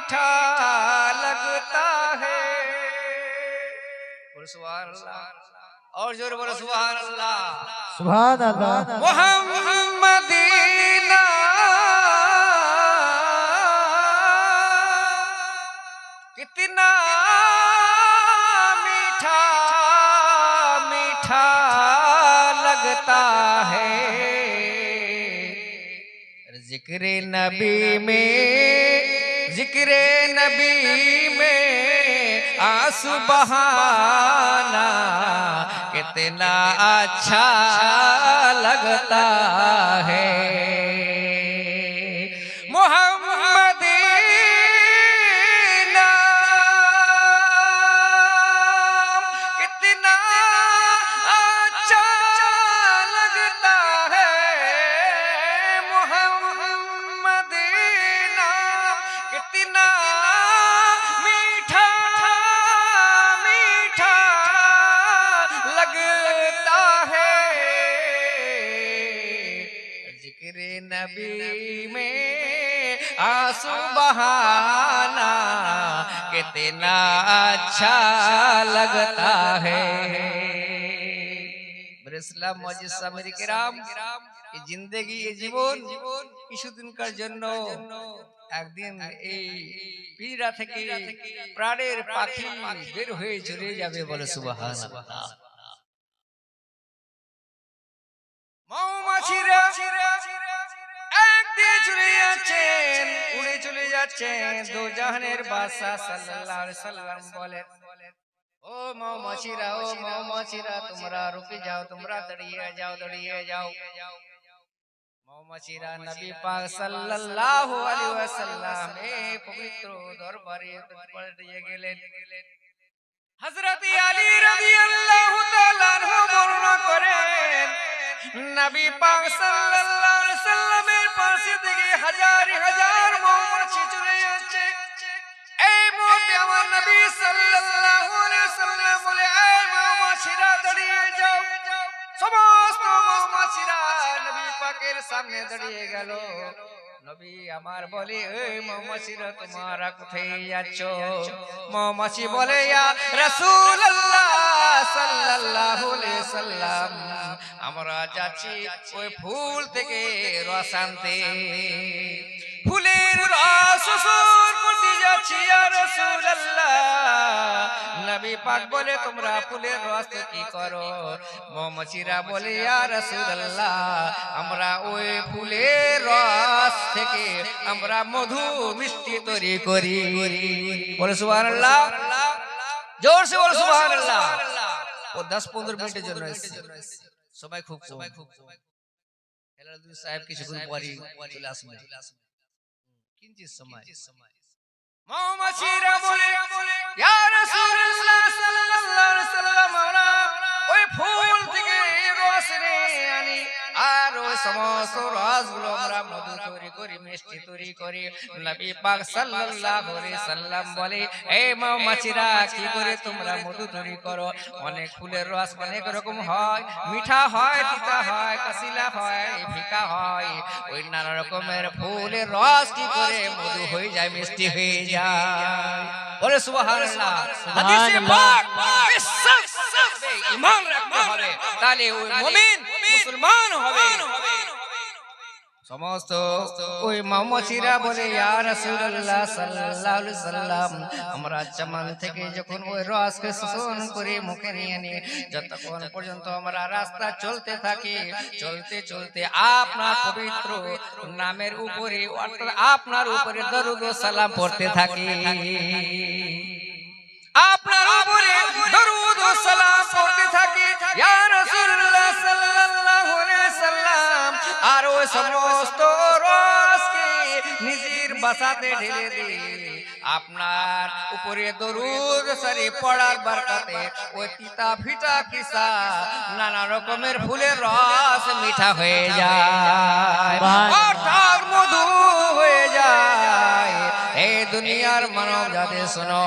मीठा लगता है। बोलो सुभान अल्लाह, और जोर बोलो सुभान अल्लाह। सुभान अल्लाह। मोहम्मदीना कितना मीठा मीठा लगता है। जिक्र नबी में आंसू बहाना कितना अच्छा लगता है। मोहम्मदीना कितना अच्छा लगता है। मोहम्मदीना कितना मीठा मीठा लगता है। जिक्र नबी में आंसू बहाना कितना अच्छा लगता है। इस्लाम मौजिद सामरी किराम, এই জিন্দেগি এই জীবন কিছুদিনকার জন্য, একদিন এই পিঁজরা থেকে প্রাণের পাখি বের হয়ে চলে যাবে। বলে সুবহানাল্লাহ। মৌমাছিরা একদিন চলে যাচ্ছেন, উড়ে চলে যাচ্ছেন। দো জাহানের বাদশা সাল্লাল্লাহু আলাইহি সাল্লাম বলেন, ও মৌমাছিরা, ও মৌমাছিরা, তোমরা রুকে যাও, তোমরা দাঁড়িয়ে যাও, দাঁড়িয়ে যাও। মৌমাছিরা নবী পাক সাল্লাল্লাহু আলাইহি ওয়াসাল্লাম এই পবিত্র দরবারে দাঁড়িয়ে গেলেন। হযরত আলী রাদিয়াল্লাহু তাআলা আনহু বর্ণনা করেন, নবী পাক সাল্লাল্লাহু আলাইহি ওয়াসাল্লামের পাশে থেকে হাজার হাজার মৌমাছি চলে যাচ্ছে। এই মুহূর্তে আমার নবী সাল্লাল্লাহু আলাইহি ওয়াসাল্লাম বলে, এই মৌমাছিরা দাঁড়িয়ে যাও। সমস্ত মৌমাছিরা নবী পাকের সামনে দাঁড়িয়ে গেল। নবী আমার বলে, এই মৌমাছিরা তোমরা কোথায় যাচ্ছ? মৌমাছি বলে, ইয়া রাসূলুল্লাহ সাল্লাল্লাহু আলাইহি সাল্লাম, আমরা যাচ্ছি ওই ফুল থেকে রস আনতে, ফুলের রস শোষণ করতে যাচ্ছি ইয়া রাসূলুল্লাহ। নবী পাক বলে, তোমরা ফুলের রস কি করো? মৌমাছিরা বলে, ইয়া রাসূলুল্লাহ, আমরা ওই ফুলের রস থেকে আমরা মধু মিষ্টি তৈরি করি। বলে সুবহানাল্লাহ, জোর সে বলে সুবহানাল্লাহ। ও 10-15 মিনিটের জন্য এসেছে, সবাই খুব হেলালুদ্দিন সাহেব কিছুক্ষণ পরে চলে আসবে, কিঞ্চিত সময়। মৌমাছিরা বলে, ইয়া রাসূলুল্লাহ সাল্লাল্লাহু আলাইহি ওয়াসাল্লাম, আমরা ওই ফুল থেকে রস নিয়ে আনি, আর ওই সমস্ত রসগুলো আমরা মধু তৈরি করি, মিষ্টি তৈরি করি। নবী পাক সাল্লাল্লাহু আলাইহি সাল্লাম বলে, এই মৌমাছিরা কি করে তোমরা মধু তৈরি করো? অনেক ফুলের রস অনেক রকম হয়, মিঠা হয়, তিতা হয়, কাসিলা হয়, ফিকা হয়। ওই নানা রকমের ফুলের রস কি করে মধু হয়ে যায়, মিষ্টি হয়ে যায়? বলে সুবহানাল্লাহ। হাদিসে পাক বিশ্বাস করবে, ঈমান রাখতে হবে, তাহলে ওই মুমিন মুসলমান হবে। সমস্ত ওই মৌমাছিরা বলে, ইয়া রাসূলুল্লাহ সাল্লাল্লাহু আলাইহি সাল্লাম, আমরা চমন থেকে যখন ওই রসকে শোষণ করে মুখে নিয়ে নিয়ে যতক্ষণ পর্যন্ত আমরা রাস্তা চলতে থাকি, চলতে চলতে আপনার পবিত্র নামের উপরে, অর্থাৎ আপনার উপরে দরুদ ও সালাম পড়তে থাকি, আপনার উপরে দরুদ ও সালাম পড়তে থাকি ইয়া রাসূলুল্লাহ সাল্লাল্লাহু আলাইহি সাল্লাম। আর ওই সমস্ত রসকে নিজের বাসাতে ঢেলে দিই, আপনার উপরে দরুদ শরীফ পড়ার বরকতে ওই তিতা ফিটা কিসা নানা রকমের ফুলের রস মিঠা হয়ে যায়, অর্থাৎ মধু হয়ে যায়। এই দুনিয়ার মানব জাতি শোনো,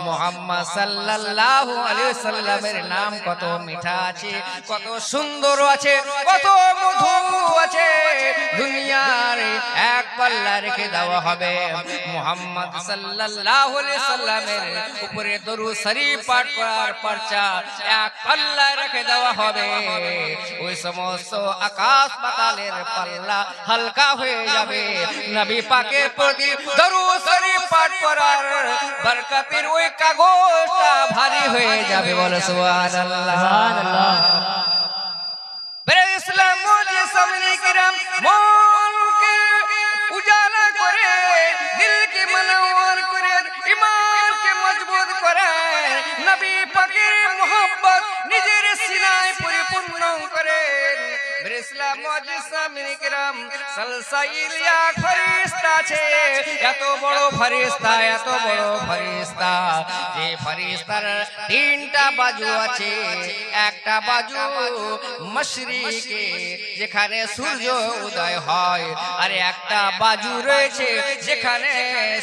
মুহাম্মদ সাল্লাল্লাহু আলাইহি ওয়াসাল্লামের নাম কত মিঠা আছে, কত সুন্দর আছে, কত মধু আছে। দুনিয়ার এক পাল্লা রেখে দেওয়া হবে মুহাম্মদ সাল্লাল্লাহু আলাইহি ওয়াসাল্লামের উপরে দরুদ শরীফ পাঠ করার পর্চা এক পাল্লা রেখে দেওয়া হবে। ওই সমস্ত আকাশ পাতালের পাল্লা হালকা হয়ে যাবে। নবী পাকের প্রতি দরুদ শরীফ পাঠ করার বরকতের ওই কাগজটা ভারী হয়ে যাবে। বলে সুবহানাল্লাহ। मेरे इस्लाम मुझे सामने किराम मौन के उजाला करे, दिल के मनोवर करे, ईमान के मजबूत करे, नबी पाकेर मोहब्बत निजेर सीनाय परिपूर्ण करे। मेरे इस्लाम मुझे सामने किराम सलसाइल या फरिश्ता छे, এত বড় ফেরেশতা, এত বড় ফেরেশতা যে ফেরেশতার তিনটা বাজু আছে। একটা বাজু মশরিকে যেখানে সূর্য উদয় হয়, আর একটা বাজু রয়েছে যেখানে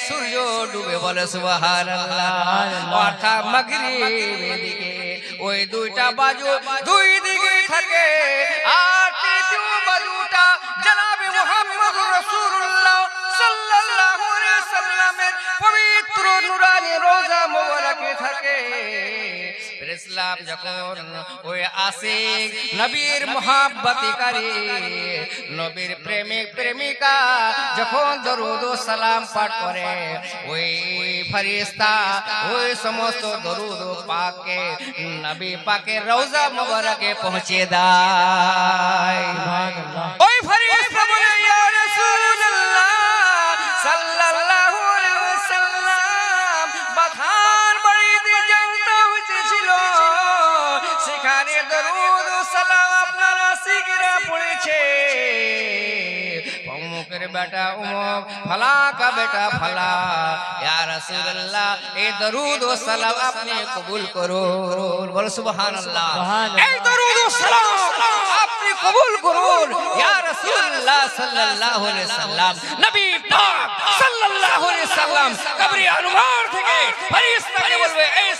সূর্য ডুবে। বলে সুবহানাল্লাহ। অর্থাৎ মাগরিবের দিকে ওই দুইটা বাজু দুই দিকে থাকে। আর তৃতীয় বাজুটা জনাবে মুহাম্মদ রাসূলুল্লাহ সাল্লাল্লাহু আলাইহি ওয়াসাল্লামের পবিত্র নুরানি রোজা মোবারকে থাকে। ইসলাম যখন ওই আশিক নবীর মুহাব্বতকারী নবীর প্রেমিক প্রেমিকা যখন দরুদ ও সালাম পাঠ করে, ওই ফেরেশতা ওই সমস্ত দরুদ পাককে নবী পাকের রওজা মোবারকে পৌঁছে দেয়। ওই ফেরেশতা বলে, ইয়া রাসূলুল্লাহ সাল্লাল্লাহু আলাইহি ওয়াসাল্লাম বাধার বাড়িতে জানতা হয়েছিল, সেখানে দরুদ ও সালাম আপনার আশিকরা পড়েছে। অমুকের বেটা অমুক, ফলা কা বেটা ফলা, ইয়া রাসূলুল্লাহ এই দরুদ ও সালাম আপনি কবুল করুন। বল সুবহানাল্লাহ। এই দরুদ ও সালাম আপনি কবুল করুন ইয়া রাসূলুল্লাহ সাল্লাল্লাহু আলাইহি ওয়াসাল্লাম। নবী পাক সাল্লাল্লাহু আলাইহি ওয়াসাল্লাম কবরে আনোয়ার থেকে ফেরেশতাকে বলবে, এই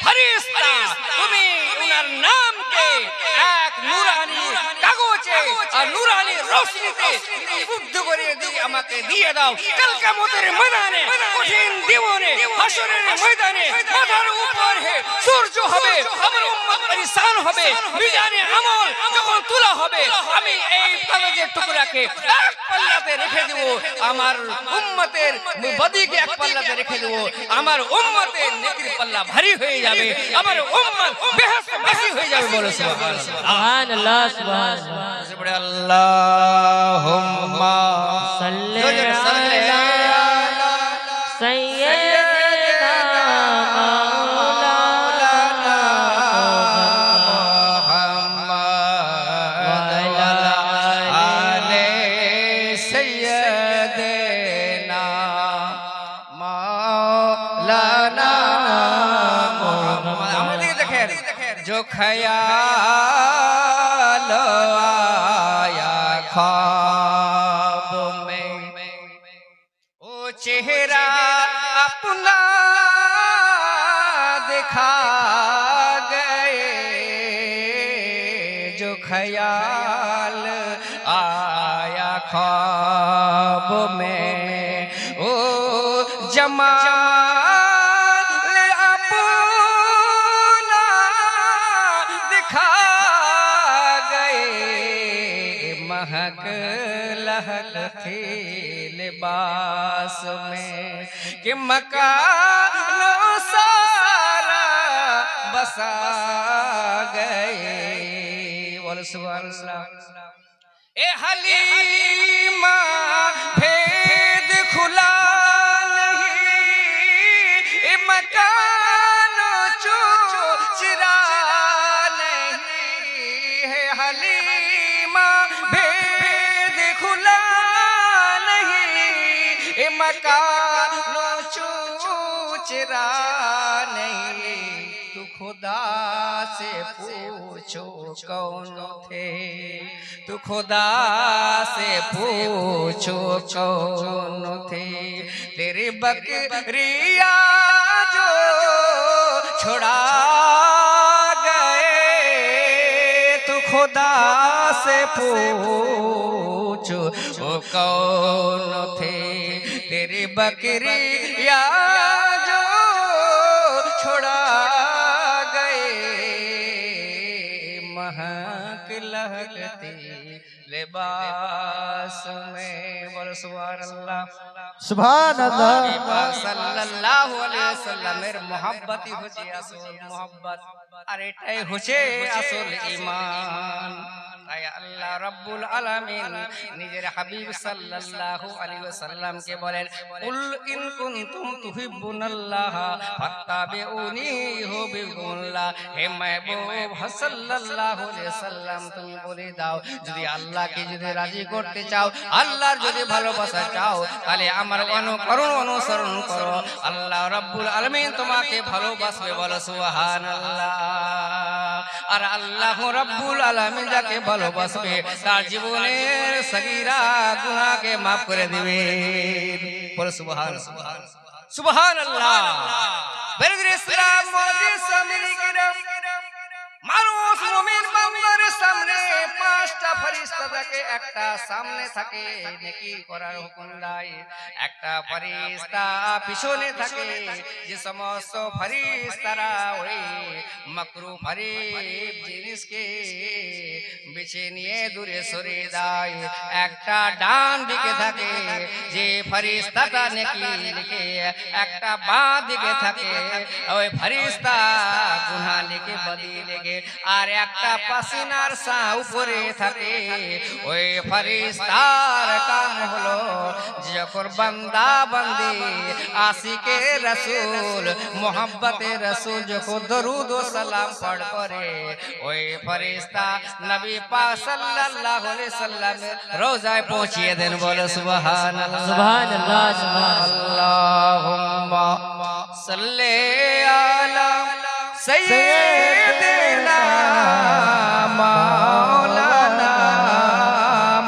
ফেরেশতা তুমি ওনার নামকে এক নূরানি কাগজে আর নূরানি রোশনীতে মুগ্ধ করে দিয়ে আমাকে দিয়ে দাও। কাল কিয়ামতের ময়দানে, কঠিন দিবনে, হাশরের ময়দানে মাথার উপর সূর্য হবে, আমার উম্মত পরেশান হবে। মিজানে আমল যখন তোলা হবে, আমি এই কাগজের টুকরাকে এক পাল্লাতে রেখে দেব, আমার উম্মতের বদিকে এক পাল্লাতে রেখে দেব। আমার উম্মতের নেকির পাল্লা ভারী হয়ে যাবে, আমার উম্মত বেহেশতবাসী হয়ে যাবে। বলো সুবহানাল্লাহ। সুবহানাল্লাহ। আল্লাহুম্মা সাল্লি আলা সাইয়্যিদিনা মাওলানা মুহাম্মদ ওয়া আলি সাইয়্যিদিনা মাওলানা মুহাম্মদ। আমাদের দেখেন, जो ख्याल आया ख्वाब में, वो चेहरा अपना दिखा गए। जो ख्याल आया ख्वाब में, वो जमाल महक लहक थी लिबास में, कि मकान सारा बसा गए। बोल सुबहानल्लाह। ए हलीमा भेद खुला नहीं, ए मकान चुरा नहीं है। हलीमा भेद खुला नहीं, ए मकान चुरा नहीं। तू खुदा से पूछो कौन थे तू खुदा से पूछो कौन थे तेरी बकरिया जो छुड़ा गए तू खुदा से पूछो वो कौन थे तेरी बकरिया जो छुड़ा गए महक लगती लिबास में बोलो सुभान अल्लाह सुभान अल्लाह सल्लल्लाहु अलैहि वसल्लम এর मोहब्बती হচ্ছে আসল मोहब्बत আর এটাই হচ্ছে আসল ঈমান তাই আল্লাহ রাব্বুল আলামিন নিজের হাবিব সাল্লাল্লাহু আলাইহি ওয়াসাল্লাম কে বলেন কুল ইন কুনতুম তুহিব্বুনাল্লাহ ফাত্তাবিউনি ইউহিব্বুকুমুল্লাহ হে মাহবুব সাল্লাল্লাহু আলাইহি ওয়াসাল্লাম তুমি বলে দাও যদি আল্লাহকে যদি রাজি করতে চাও আল্লাহর যদি ভালোবাসা চাও তাহলে আমার অনুসরণ করো আল্লাহ রাব্বুল আলামিন তোমাকে ভালোবাসবে বলো সুবহানাল্লাহ আর আল্লাহ রাব্বুল আলামিন যাকে ভালোবাসবে তার জীবনের সগীরা গুনাহকে maaf করে দিবে বলো সুবহানাল্লাহ বেরের ইসলাম মুআজ্জিজ সামিনী কিরাম মানুষ মুমিন বান্দার সামনে পাঁচটা ফেরেশতা থাকে একটা সামনে থাকে নেকি করার হুকুম দেয় একটা ফেরেশতা পিছনে থাকে যে সমস্ত ফেরেশতারা ওই মাকরু ফরিব জিনিসকে বেছে নিয়ে দূরে সরিয়ে দেয় একটা ডান দিকে থাকে যে ফেরেশতাটা নেকি লিখে একটা বাঁ দিকে থাকে ওই ফেরেশতা গুনাহ লিখে বদি লিখে আর একটা পাসিনার সা উপরে থাকে ওই ফেরেশতার কাম হলো যখন বান্দা বান্দি আশিকে রাসূল মোহাব্বতে রাসূল যখন দরুদ ও সালাম পড় করে ওই ফেরেশতা নবী পাক সাল্লাল্লাহু আলাইহি সাল্লামের রওজায় পৌঁছিয়ে দেন বলো সুবহানাল্লাহ সুবহানাল্লাহ সুবহানাল্লাহ আল্লাহুম্মা সাল্লি আলা সাইয়্যিদিনা মাওলানা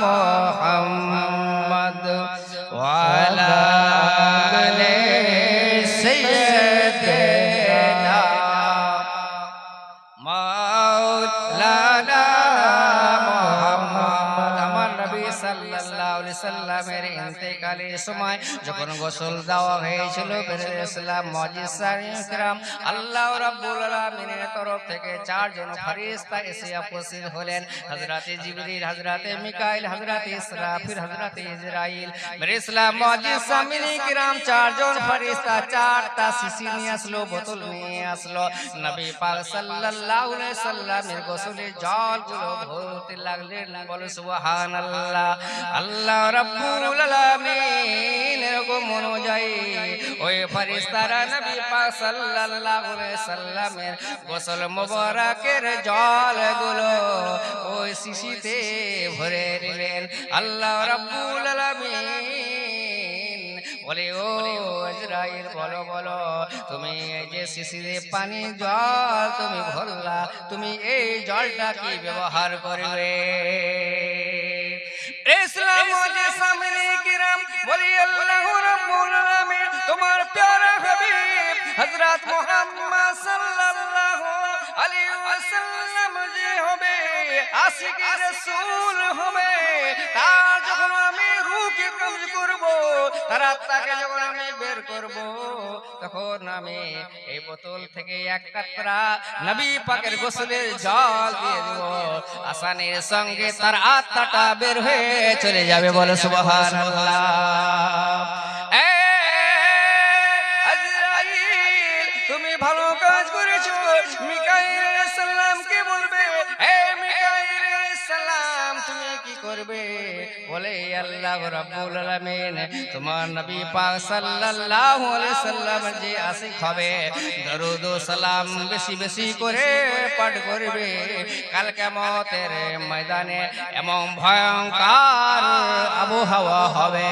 মুহাম্মদ ওয়া আলা আলি সাইয়্যিদিনা মাওলানা মুহাম্মদ আমার নবী সাল্লাল্লাহু আলাইহি সাল্লামের ইন্তেকালের সময় যখন গোসল দেওয়া হয়েছিল বেরের ইসলাম মুআজ্জিজ সামিনী কিরাম আল্লাহ রাব্বুল আলামিনের তরফ থেকে চারজন ফেরেশতা এসে উপস্থিত হলেন হযরতে জিবরিল হযরতে মিকাইল হযরতে ইসরাফিল হযরতে ইসরাইল বেরের ইসলাম মুআজ্জিজ সামিনী কিরাম চারজন ফেরেশতা চারটা শিশি নিয়ে আসলো বোতল নিয়ে আসলো নবী পাক সাল্লাল্লাহু আলাইহি সাল্লামের গোসলের জলগুলো ভরতে লাগলেন বলো সুবহানাল্লাহ আল্লাহ রাব্বুল আলামিন এরকম অনুযায়ী ওই ফেরেশতারা নবী পাক সাল্লাল্লাহু আলাইহি সাল্লামের গোসল মোবারকের জলগুলো ওই শিশিতে ভরে নিলেন আল্লাহ রাব্বুল আলামিন বলে ও ইসরাইল বলো বলো তুমি এই যে শিশিরে পানি জল তুমি ভরলা তুমি এই জলটা কি ব্যবহার করবে ইসলাম মুআজ্জিজ সামিনী কিরাম বলি আল্লাহ রাব্বুল আলামিন তোমার প্যারা হাবিব হযরত মুহাম্মদ সাল্লাল্লাহু আলাইহি ওয়াসাল্লাম যে হবে আশিকি রাসূল হবে তার যখন আমি রূহকে কবজ করব তার আত্মাকে যখন আমি বের করব তখন আমি এই বোতল থেকে এক কাতরা নবী পাকের গোসলের জল দিয়ে দেব আসানের সঙ্গে তার আত্মাটা বের হয়ে চলে যাবে বলো সুবহানাল্লাহ আজরাইল তুমি ভালো কাজ করেছো মিকাইল আলাইহিস সালামকে বলবে হে মিকাইল আলাইহিস সালাম তুমি কি করবে বলে আল্লাহ রাব্বুল আলামিন তোমার নবী পাক সাল্লাল্লাহু আলাইহি সাল্লাম যে আশিক হবে দরুদ ও সালাম বেশি বেশি করে পাঠ করবে কাল কিয়ামতের ময়দানে এমন ভয়ঙ্কর আবহাওয়া হবে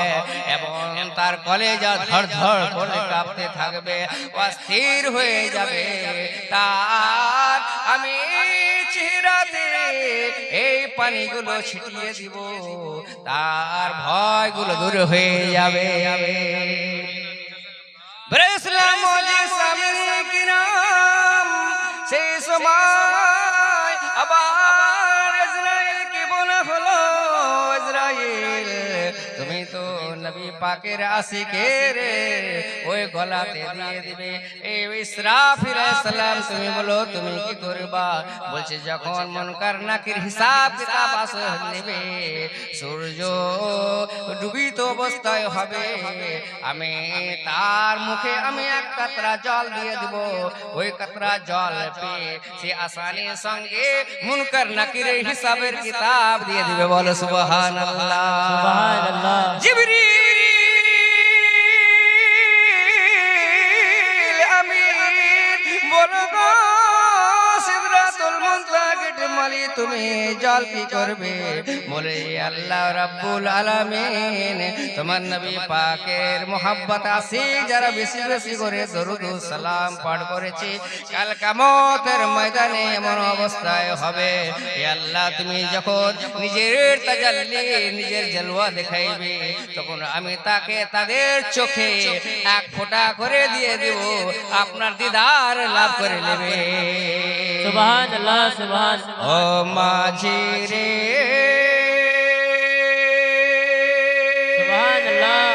এবং তার কলেজা ধড়ধড় করে কাঁপতে থাকবে অস্থির হয়ে যাবে তার আমি চেহারাতে এই পানিগুলো ছিটিয়ে দিব তার ভয়গুলো দূর হয়ে যাবে ইসলাম সেই সময় আবার ইসরায়েলকে বলা হলো ইসরায়েল তুমি তো নবী পাকের আশিকের ওই গলাতে দিয়ে দিবে এই ইসরাফিল আলাইহিস সালাম তুমি বলো তুমি কি করবা বলছে যখন মুনকার নাকির হিসাব কিতাব আসে নেবে সূর্য ডুবিত অবস্থায় হবে আমি তার মুখে আমি এক কাতরা জল দিয়ে দিব ওই কাতরা জল পেয়ে সে আসানির সঙ্গে মুনকার নাকিরের হিসাবের কিতাব দিয়ে দিবে বলো সুবহানাল্লাহ সুবহানাল্লাহ জিবরিল আমিন বলো গো সিদরাতুল মুনতাহা গেট মালি তুমি জল কি করবে বলে আল্লাহ রাব্বুল আলামিন তোমার নবী পাকের মোহাব্বত আছে যারা বেশি বেশি করে দরুদ ও সালাম পাঠ করেছে কাল কিয়ামতের ময়দানে এমন অবস্থায় হবে হে আল্লাহ তুমি যখন নিজের তাজাল্লি নিজের জলওয়া দেখাইবে তখন আমি তাকে তাদের চোখে এক ফোঁটা করে দিয়ে দেব আপনার দিদার লাভ করে নেবে সুবহানাল্লাহ সুবহানাল্লাহ ও মাঝি রে সুবহানাল্লাহ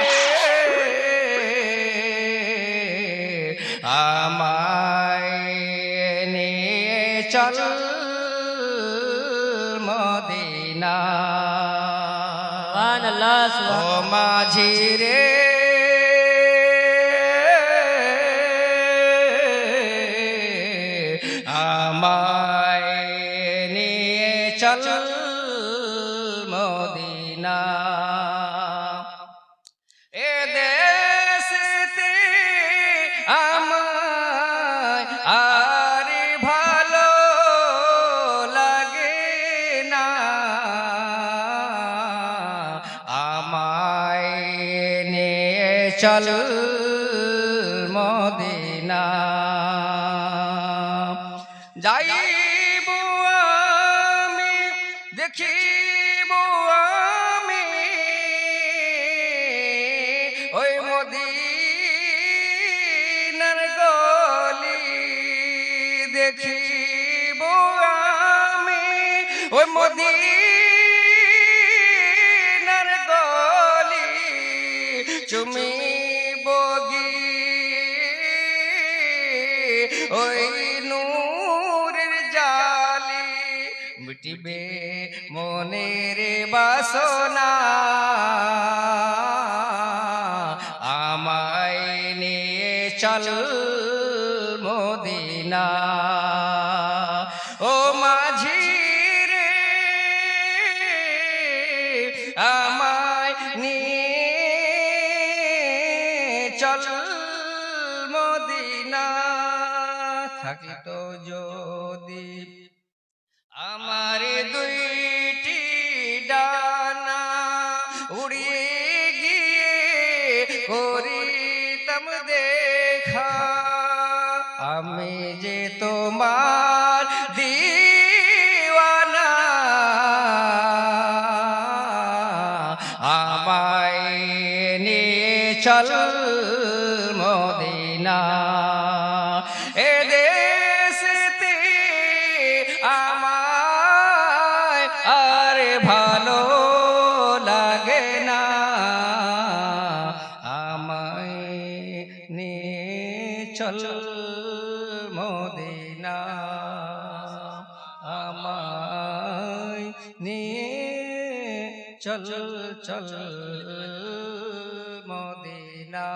আমায় নিয়ে চল মদিনা সুবহানাল্লাহ ও মাঝি রে আমায় নিয়ে চল মদিনা এ দেশতে আমায় আর ভালো লাগে না আমায় নিয়ে চল মদিনা যাইব আমি দেখিব আমি ওই মদিনার গলি দেখিব আমি ওই মদিনার গলি চুমিব ওই নূরের জালি মিটিবে মনের বাসনা আমায় নিয়ে চল মদিনা ও মাঝি রে আমায় নিয়ে চল মদিনা থাকিত যদি আমার দুইটি ডানা উড়িয়ে গিয়ে করিতাম দেখা আমি যে তোমার দিওয়ানা আমায় নিয়ে চল মদিনা এ দেশতে আমায় আর ভালো লাগে না আমায় নিয়ে চল মদিনা আমায় নিয়ে চল চল মদিনা।